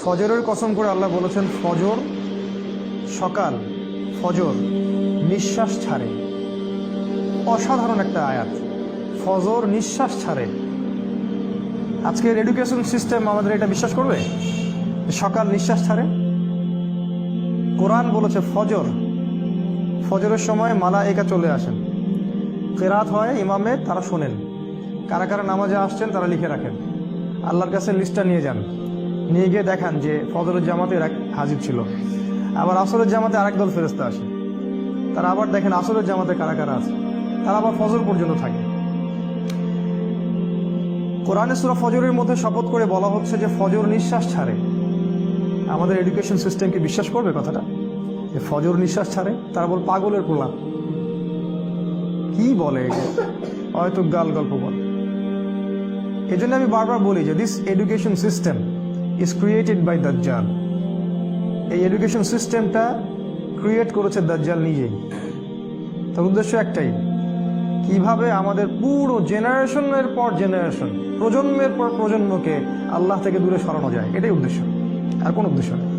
ফজরের কসম করে আল্লাহ বলেছেন ফজর, সকাল, ফজর নিঃশ্বাস ছাড়ে। অসাধারণ একটা আয়াত, ফজর নিঃশ্বাস ছাড়ে। আজকের এডুকেশন সিস্টেম আমাদের এটা বিশ্বাস করবে? সকাল নিঃশ্বাস ছাড়ে। কোরআন বলেছে ফজর, ফজরের সময় মালায়েকা চলে আসেন, কেরাত হয় ইমামের, তারা শোনেন। কারা কারা নামাজে আসছেন তারা লিখে রাখেন, আল্লাহর কাছে লিস্টটা নিয়ে যান, নিয়ে গিয়ে দেখান যে ফজরের জামাতে হাজির ছিল। আবার আসরের জামাতে আরেক দল ফেরেশতা আসে, তারা আবার দেখেন আসরের জামাতে কারা কারা আছে, তারা আবার ফজর পর্যন্ত থাকে। কোরআনে সূরা ফজরের মধ্যে শপথ করে বলা হচ্ছে যে ফজর নিঃশ্বাস ছাড়ে। আমাদের এডুকেশন সিস্টেম কি বিশ্বাস করবে কথাটা যে ফজর নিঃশ্বাস ছাড়ে? তারা বল পাগলের পোলা, কি বলে, হয়তো গাল গল্প বলে। এই জন্য আমি বারবার বলি যে this education system is created by দাজ্জাল। এই এডুকেশন সিস্টেমটা ক্রিয়েট করেছে দাজ্জাল নিজেই। তার উদ্দেশ্য একটাই, কিভাবে আমাদের পুরো জেনারেশনের পর জেনারেশন, প্রজন্মের পর প্রজন্মকে আল্লাহ থেকে দূরে সরানো যায়, এটাই উদ্দেশ্য, আর কোনো উদ্দেশ্য নেই।